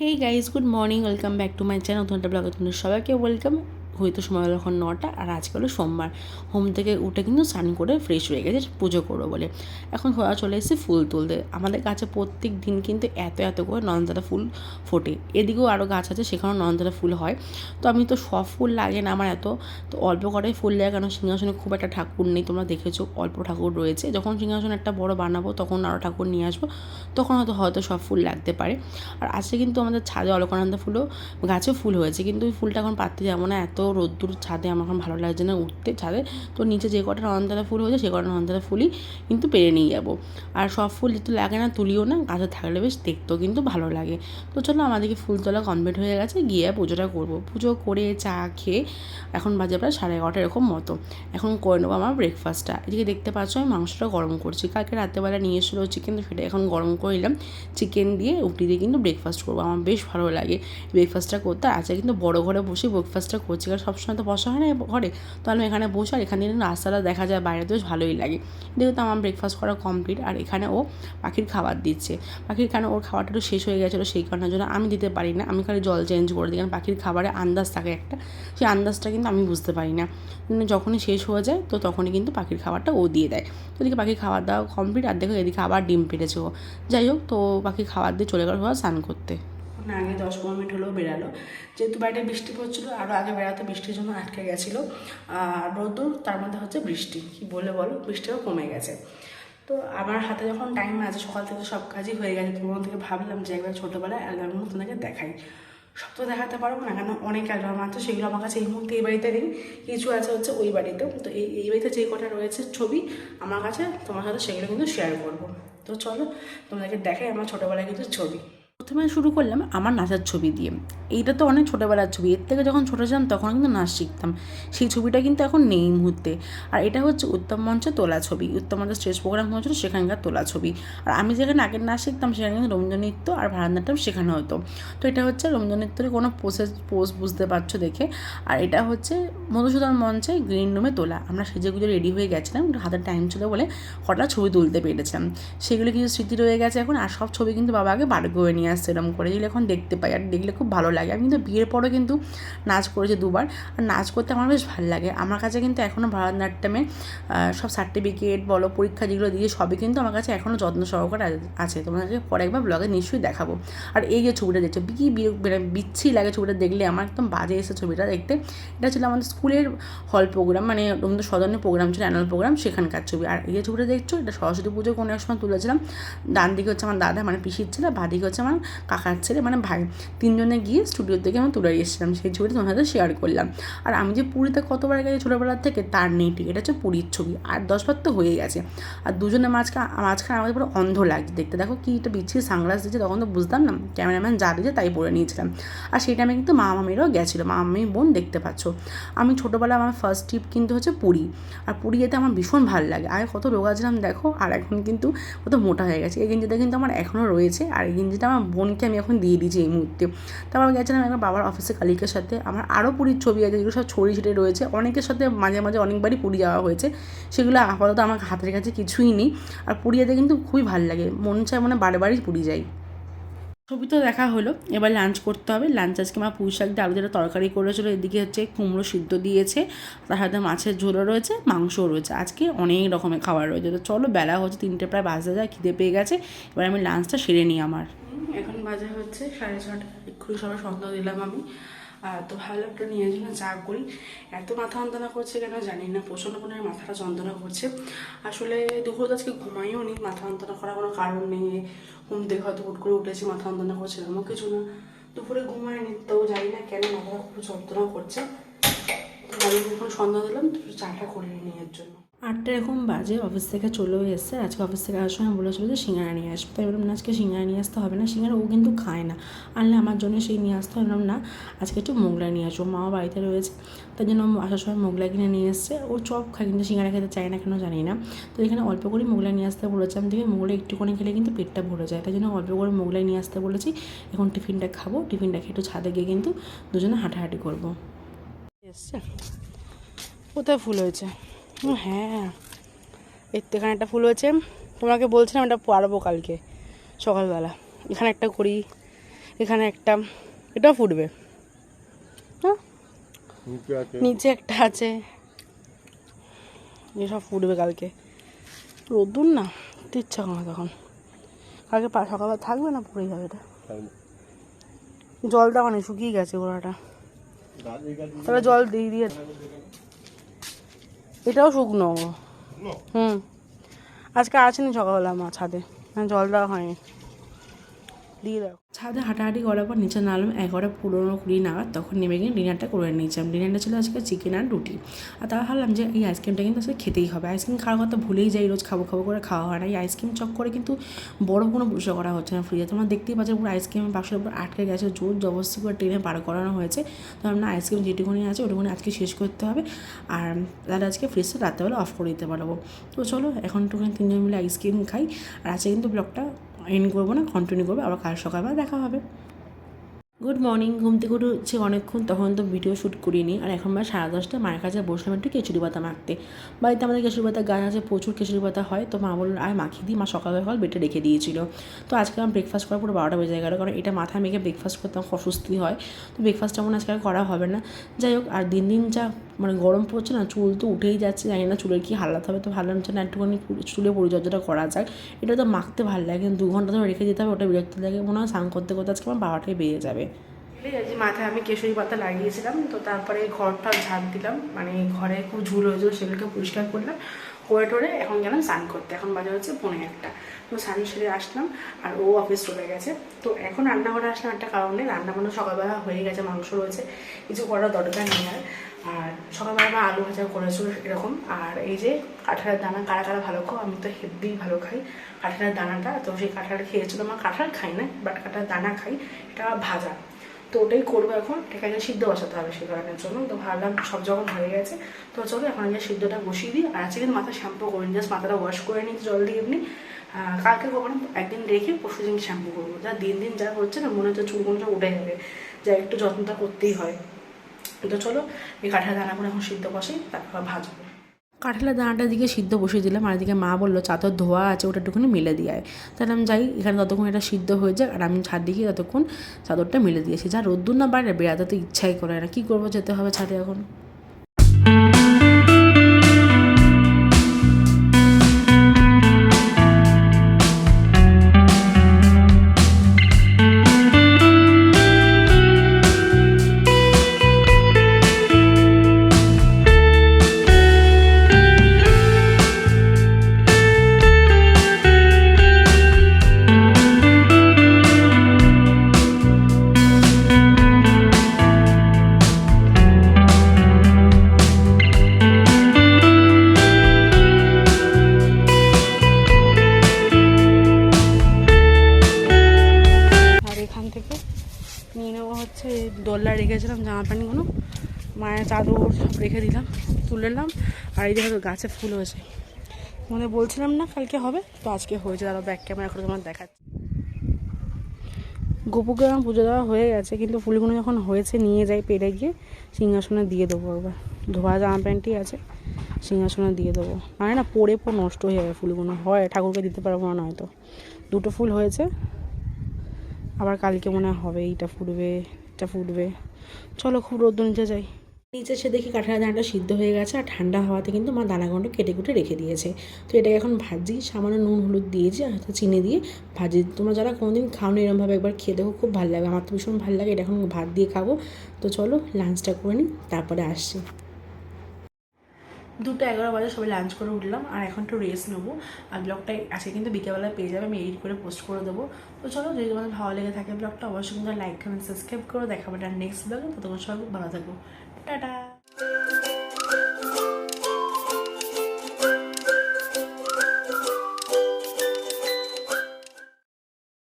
Hey guys, good morning, welcome back to my channel. নতুন একটা ব্লগে তোমাদের সবাইকে ওয়েলকাম। হয়তো সময় হলো এখন 9টা, আর আজকে হলো সোমবার। হোম থেকে উঠে কিন্তু স্নান করে ফ্রেশ হয়ে গেছে পুজো করবো বলে। এখন হওয়া চলে এসেছে ফুল তুলতে। আমাদের গাছে প্রত্যেক দিন কিন্তু এত এত করে নয়নতারা ফুল ফোটে। এদিকেও আরও গাছ আছে, সেখানেও নয়নতারা ফুল হয়। তো আমি তো সব ফুল লাগে না আমার এত, তো অল্প কটাই ফুল লাগে, কারণ সিংহাসনে খুব একটা ঠাকুর নেই। তোমরা দেখেছো অল্প ঠাকুর রয়েছে। যখন সিংহাসন একটা বড় বানাবো তখন আরও ঠাকুর নিয়ে আসবো, তখন হয়তো সব ফুল লাগতে পারে। আর আজকে কিন্তু আমাদের ছাদে অলকানন্দা ফুলও গাছে ফুল হয়েছে, কিন্তু ওই ফুলটা এখন পাততে যাবো না, এত রোদ্দুর ছাদে আমার এখন ভালো লাগছে না উঠতে ছাদে। তো নিচে যে কটা নয়নতারা ফুল হয়েছে সে কটা নয়নতারা ফুলই কিন্তু পেরে নিয়ে যাবো। আর সব ফুল যেহেতু লাগে না, তুলিও না, গাছে থাকলে বেশ দেখতেও কিন্তু ভালো লাগে। তো চলো, আমাদেরকে ফুল তোলা কমপ্লিট হয়ে গেছে, গিয়ে পুজোটা করবো। পুজো করে চা খেয়ে এখন বাজে প্রায় 11:30 এরকম মতো। এখন করে নেবো আমার ব্রেকফাস্টটা। এদিকে দেখতে পাচ্ছ আমি মাংসটা গরম করছি। কালকে রাত্রেবেলা নিয়ে এসেছিলো চিকেন, তো সেটা এখন গরম করে নিলাম। চিকেন দিয়ে রুটি দিয়ে কিন্তু ব্রেকফাস্ট করবো। আমার বেশ ভালো লাগে ব্রেকফাস্টটা করতে। আজকে কিন্তু বড় ঘরে বসে ব্রেকফাস্টটা করছি, কারণ সবসময় তো বসা হয় না ঘরে। তো আমি এখানে বসে, আর এখানে রাস্তাটা দেখা যায় বাইরে, তো বেশ ভালোই লাগে। যেহেতু আমার ব্রেকফাস্ট করা কমপ্লিট, আর এখানে ও পাখির খাবার দিচ্ছে। পাখির এখানে ওর খাবারটা একটু শেষ হয়ে গেছিলো, সেই কারণের জন্য আমি দিতে পারি না। আমি খালি জল চেঞ্জ করে দিই, কারণ পাখির খাবারে আন্দাজ থাকে একটা, সেই আন্দাজটা কিন্তু আমি বুঝতে পারি না। যখনই শেষ হয়ে যায় তো তখনই কিন্তু পাখির খাবারটা ও দিয়ে দেয়। তো এদিকে পাখির খাবার দাওয়া কমপ্লিট, আর দেখো এদিকে আবার ডিম পেড়েছে ও। যাই হোক, তো পাখি খাবার দিয়ে চলে গেল স্নান করতে। না, আগে 10-15 মিনিট হলেও বেরালো, যেহেতু বাইরে বৃষ্টি পড়ছিলো। আরও আগে বেড়াতে বৃষ্টির জন্য আটকে গেছিলো। আর রোদ্দুর, তার মধ্যে হচ্ছে বৃষ্টি, কি বলে বলো, বৃষ্টিও কমে গেছে। তো আমার হাতে যখন টাইম আছে, সকাল থেকে সব কাজই হয়ে গেছে, তোমার থেকে ভাবলাম যে একবার ছোটোবেলায় অ্যালবামগুলো তোমাকে দেখাই। সব তো দেখাতে পারবো না, কেন অনেক অ্যালবাম আছে, সেগুলো আমার কাছে এই মুহূর্তে এই বাড়িতে নেই। কিছু আছে হচ্ছে ওই বাড়িতেও। তো এই বাড়িতে যে কটা রয়েছে ছবি আমার কাছে, তোমার সাথে সেগুলো কিন্তু শেয়ার করবো। তো চলো তোমাদেরকে দেখাই আমার ছোটোবেলায় কিছু ছবি। প্রথমে শুরু করলাম আমার নাচের ছবি দিয়ে। এইটা তো অনেক ছোটোবেলার ছবি, এর থেকে যখন ছোটো ছিলাম তখন কিন্তু নাচ শিখতাম। সেই ছবিটা কিন্তু এখন নেই এই মুহূর্তে। আর এটা হচ্ছে উত্তম মঞ্চে তোলা ছবি, উত্তম মঞ্চে স্টেজ প্রোগ্রাম হয়েছিল সেখানকার তোলা ছবি। আর আমি যেখানে আগের নাচ শিখতাম সেখানে কিন্তু রবীন্দ্রনৃত্য আর ভারতনাট্যম শেখানো হতো। তো এটা হচ্ছে রবীন্দ্রনৃত্যের কোনো পোজ বুঝতে পারছো দেখে। আর এটা হচ্ছে মধুসূদন মঞ্চে গ্রিন রুমে তোলা। আমরা সেজেগুজে রেডি হয়ে গেছিলাম, হাতের টাইম ছিল বলে কটা ছবি তুলতে পেরেছিলাম। সেগুলো কিছু স্মৃতি রয়ে গেছে এখন। আর সব ছবি কিন্তু বাবা আগে বার করে নিয়ে আসছে এরকম করে, যেগুলো এখন দেখতে পাই, আর দেখলে খুব ভালো লাগে। আমি কিন্তু বিয়ের পরে কিন্তু নাচ করেছি 2বার, আর নাচ করতে আমার বেশ ভালো লাগে। আমার কাছে কিন্তু এখনও ভারতনাট্যমে সব সার্টিফিকেট বলো, পরীক্ষা যেগুলো দিয়ে সবই কিন্তু আমার কাছে এখনও যত্ন সহকারে আছে। তোমাদেরকে পরে একবার ব্লগে নিশ্চয়ই দেখাবো। আর এই যে ছবিটা দেখছো, বিচ্ছি লাগে ছবিটা দেখলে, আমার একদম বাজে এসে ছবিটা দেখতে। এটা ছিল আমাদের স্কুলের হল প্রোগ্রাম, মানে রবীন্দ্র সদনের প্রোগ্রাম ছিল, অ্যানুয়াল প্রোগ্রাম, সেখানকার ছবি। আর এই যে ছবিটা দেখছো, এটা সরস্বতী পুজো কোনো এক সময় তুলেছিলাম। ডান দিকে হচ্ছে আমার দাদা মানে পিসির ছেলে, বাঁ দিকে হচ্ছে আমার কাকার ছেলে মানে ভাই। 3জনে গিয়ে স্টুডিওর থেকে আমি তুলে এসেছিলাম, সেই ছবিটা তোমার সাথে শেয়ার করলাম। আর আমি যে পুরীতে কতবার গেছি ছোটোবেলার থেকে তার নেই ঠিক, এটা হচ্ছে পুরীর ছবি। আর 10বার তো হয়ে গেছে। আর দুজনের মাঝখানে আমাদের পুরো অন্ধ লাগছে দেখতে। দেখো কি একটা বিচ্ছিরি সানগ্লাস দিচ্ছে, তখন তো বুঝতাম না, ক্যামেরাম্যান যা দিয়েছে তাই পরে নিয়েছিলাম। আর সেই টাইমে কিন্তু মামিরাও গেছিলো, মামি বোন দেখতে পাচ্ছ। আমি ছোটোবেলায় আমার ফার্স্ট ট্রিপ কিন্তু হচ্ছে পুরী। আর পুরী যেতে আমার ভীষণ ভালো লাগে। আগে কত রোগা ছিলাম দেখো, আর এখন কিন্তু কত মোটা হয়ে গেছে। এই গেঞ্জিটা কিন্তু আমার এখনও রয়েছে, আর এই গেঞ্জিটা আমার বোনকে আমি এখন দিয়ে দিয়েছি এই মুহূর্তে। তারপর গেছিলাম একবার বাবার অফিসে কালিকের সাথে। আমার আরও পুরীর ছবি আছে যেগুলো সব ছড়িয়ে ছিটে রয়েছে, অনেকের সাথে মাঝে মাঝে অনেকবারই পুরী যাওয়া হয়েছে। সেগুলো আপাতত আমার হাতের কাছে কিছুই নেই। আর পুরী যেতে কিন্তু খুবই ভালো লাগে, মন চায় মানে বারে পুরী যাই। ছবি তো দেখা হলো, এবার লাঞ্চ করতে হবে। লাঞ্চ আজকে আমার পুঁই শাক দিয়ে আলু যেটা তরকারি করেছিল, এদিকে হচ্ছে কুমড়ো সিদ্ধ দিয়েছে, তার সাথে মাছের ঝোলও রয়েছে, মাংসও রয়েছে। আজকে অনেক রকমের খাবার রয়েছে। তো চলো, বেলা হচ্ছে 3টে প্রায় বাজতে যায়, খিদে পেয়ে গেছে। এবার আমি লাঞ্চটা সেরে নিই আমার। এখন বাজে হচ্ছে 6:30, এক্ষুনি সবাই সন্ধ্যা দিলাম আমি। তো ভালো একটা নিয়ে না চা করি। এত মাথা যন্ত্রণা করছে কেন জানি না, প্রচণ্ড পরিমাণে মাথাটা যন্ত্রণা করছে। আসলে দুপুরে আজকে ঘুমাইও নি, মাথা যন্ত্রণা করার কোনো কারণ নেই। ঘুম থেকে হয়তো হুট করে উঠেছি, মাথা যন্ত্রণা করছে এমন কিছু না। দুপুরে ঘুমায়নি, তো জানি না কেন মাথাটা খুব যন্ত্রণা করছে। আমি যখন সন্ধ্যা দিলাম চাটা করে নিই এর জন্য। 8টা এরকম বাজে, অফিস থেকে চলেও এসছে। আজকে অফিস থেকে আসার সময় বলেছিল যে সিঙ্গারা নিয়ে আসবে, তাই বললাম না আজকে সিঙ্গারা নিয়ে আসতে হবে না, সিঙ্গারা ও কিন্তু খায় না, আনলে আমার জন্য সেই নিয়ে আসতে হলাম না, আজকে একটু মোগলাই নিয়ে আসবো, মাও বাড়িতে রয়েছে, তাই জন্য আসার সময় মোগলাই কিনে নিয়ে এসছে। ও চপ খায় কিন্তু সিঙ্গারা খেতে চায় না কেন জানি না। তো এখানে অল্প করে মোগলাই নিয়ে আসতে বলেছিলাম, দেখি মোগলাই একটুখানি খেলে কিন্তু পেটটা ভরে যায়, তাই জন্য অল্প করে মোগলাই নিয়ে আসতে বলেছি। এখন টিফিনটা খাবো, টিফিনটা খেয়ে একটু ছাদে গিয়ে কিন্তু দুজনে হাঁটাহাঁটি করবো। এসছে কোথায় ফুল হয়েছে? হ্যাঁ, এখানে একটা ফুল হয়েছে, তোমাকে বলছিলাম এটা পারবো কালকে সকালবেলা। এখানে একটা করি, এখানে একটা, এটাও ফুটবে, হ্যাঁ নিচে একটা আছে, এসব ফুটবে কালকে। রোদ্দুর না ইচ্ছা করে তখন, কালকে সকালে থাকবে না পড়ে যাবে এটা। জল দেওয়া নেই, শুকিয়ে গেছে গোড়াটা, তাহলে জল দিয়ে দিয়ে। এটাও শুকনো, আজকে আসেনি সকালবেলা মা ছাদে, জল দেওয়া হয়নি, দিয়ে দাও। ছাদে হাঁটাহাঁটি করার পর নিচে নামলাম 11:15-20 নাগাদ, তখন নেমে গিয়ে ডিনারটা করে নিয়েছিলাম। ডিনারটা ছিল আজকে চিকেন আর রুটি। আর তাও ভাবলাম যে এই আইসক্রিমটা কিন্তু আজকে খেতেই হবে। আইসক্রিম খাওয়ার কথা ভুলেই যাই, রোজ খাবো খাবো করে খাওয়া হয় না। এই আইসক্রিম চক করে কিন্তু বড় কোনো পুজো করা হচ্ছে না ফ্রিজে। তোমরা দেখতেই পাচ্ছ পুরো আইসক্রিমের বাক্সের উপর আটকে গেছে, জোর জবরদস্তি করে টেনে পার করানো হয়েছে। তো আমরা আইসক্রিম যেটুকুনি আছে ওটুকুনি আজকে শেষ করতে হবে, আর তাহলে আজকে ফ্রিজটা রাত্রেবেলা অফ করে দিতে পারবো। তো চলো এখন একটুখানি 3 জন মিলে আইসক্রিম খাই। আর আজকে কিন্তু ব্লগটা এন্ড করবো না, কন্টিনিউ করবো, আবার কাল সকালবেলা দেখা হবে। Good morning. ঘুম থেকে উঠেছি অনেকক্ষণ, তখন তো ভিডিও শ্যুট করিনি। আর এখন আমরা 10:30 মায়ের কাছে বসলাম একটু কেচুরি পাতা মাখতে। বাড়িতে আমাদের কেচুরি পাতা গাছ আছে, প্রচুর কেচুরি পাতা হয়। তো মা বললো আর মাখিয়ে দিই, মা সকাল বেটে রেখে দিয়েছিল। তো আজকে আমার ব্রেকফাস্ট করার পুরো 12টা বেজে গেলো, কারণ এটা মাথায় মেখে ব্রেকফাস্ট করতে আমার অস্বস্তি হয়। তো ব্রেকফাস্টটা মনে আজকে আর করা হবে না। যাই হোক, আর দিন দিন যা গরম পড়ছে না, চুল তো উঠেই যাচ্ছে, জানি না চুলের কী হালাত হবে। তো ভাবলাম যে না একটুখানি চুলে পরিচর্যাটা করা যাক। এটা তো মাখতে ভালো লাগে, কিন্তু 2 ঘন্টা ধরে রেখে দিতে হবে, ওটা বিরক্ত লাগে। মনে হয় স্নান করতে করতে আজকে আমার 12টাই বেজে যাবে। আজ মাথায় আমি কেশরী পাতা লাগিয়েছিলাম, তো তারপরে ঘরটা ঝাড় দিলাম, ঘরে খুব ঝুল হয়েছিল, সেগুলোকে পরিষ্কার করলাম করে টোরে এখন গেলাম স্নান করতে। এখন বাজে হচ্ছে 1:45। তো স্নান সেরে আসলাম, আর ও অফিস চলে গেছে। তো এখন রান্নাঘরে আসলাম একটা কারণে, রান্না বান্না সকালবেলা হয়ে গেছে, মাংস রয়েছে, কিছু করার দরকার নেই আর সকালবেলা মা আলু ভাজা করেছিল এরকম। আর এই যে কাঁঠালের দানা, কারা কারা ভালো খাও, আমি তো হেব্বি ভালো খাই কাঁঠালের দানাটা। তো সেই কাঁঠাল খেয়েছিল, মা কাঁঠাল খাই না বাট কাঁঠালের দানা খাই, এটা ভাজা। তো ওটাই করবো এখন, এটাকে সিদ্ধ বসাতে হবে সেদ্ধের জন্য। তো ভাবলাম সব যখন হয়ে গেছে, তো চলো এখন আগে সিদ্ধটা বসিয়ে দিই। আর আজকে কিন্তু মাথা শ্যাম্পু করিনি, জাস্ট মাথাটা ওয়াশ করে নিই জল দিয়ে এমনি। কালকে করবো না, একদিন রেখে পরশু দিন শ্যাম্পু করবো। যা দিন দিন যা হচ্ছে না, মনে হচ্ছে চুলগুলো উঠে যাবে, যা একটু যত্নটা করতেই হয়। তো চলো এই কাঁঠালের দানাগুলো এখন সিদ্ধ বসাই, তারপর ভাজবো। কাঁঠালের দানাটার দিকে সিদ্ধ বসিয়ে দিলাম, আর এদিকে মা বললো চাদর ধোয়া আছে, ওটা একটুখানি মেলে দিয়ে আয়। তাহলে আমি যাই, এখানে ততক্ষণ এটা সিদ্ধ হয়ে যায়, আর আমি ছাদ দিকে ততক্ষণ চাদরটা মেলে দিয়েছি। যা রোদ্দুর না বাইরে, বেড়াতে তো ইচ্ছাই করে না, কী করবো, যেতে হবে ছাদে এখন। নিয়ে নেবো হচ্ছে দোল্লা রেখেছিলাম জামা প্যান্টগুলো, মায়ের চাদর সব রেখে দিলাম, তুলে নিলাম। আর এই দেখো গাছে ফুল হয়েছে, বলছিলাম না কালকে হবে, তো আজকে হয়েছে। তারা ব্যাক ক্যামেরা করে তোমার দেখাচ্ছে। গোপুকে আমার পুজো দেওয়া হয়ে গেছে, কিন্তু ফুলগুলো যখন হয়েছে নিয়ে যাই পেরে গিয়ে সিংহাসনে দিয়ে দেবো। একবার ধোয়া জামা প্যান্টই আছে, সিংহাসনে দিয়ে দেবো, না পরে নষ্ট হয়ে যাবে ফুলগুলো, হয় ঠাকুরকে দিতে পারবো না হয়তো। 2টো ফুল হয়েছে, আবার কালকে মনে হবে এইটা ফুটবে, এটা ফুটবে। চলো খুব রোদ্দুর নিচে যাই। নিচে এসে দেখি কাঁঠালের দানাটা সিদ্ধ হয়ে গেছে, আর ঠান্ডা হওয়াতে কিন্তু মা দানাগুলো কেটে কুটে রেখে দিয়েছে। তো এটাকে এখন ভাজি, সামান্য নুন হলুদ দিয়েছি আর হয়তো চিনি দিয়ে ভাজি। তোমরা যারা কোনোদিন খাওনি এরকমভাবে একবার খেয়ে দেখো, খুব ভালো লাগে, আমার তো ভীষণ ভালো লাগে। এটা এখন ভাত দিয়ে খাবো। তো চলো লাঞ্চটা করে নিই, তারপরে আসছি। 2:11 বাজে, সবাই লাঞ্চ করে উঠলাম, আর এখন একটু রেস্ট নেবো। আর ব্লগটা আজকে কিন্তু বিকেলবেলা পেয়ে যাবে, আমি এডিট করে পোস্ট করে দেবো। তো চলো, যদি তোমাদের ভালো লেগে থাকে ব্লগটা, অবশ্যই কিন্তু লাইক কমেন্ট সাবস্ক্রাইব করো। দেখাবো নেক্সট ব্লগে। তো তোমার সবাই ভালো থাকো, টাটা।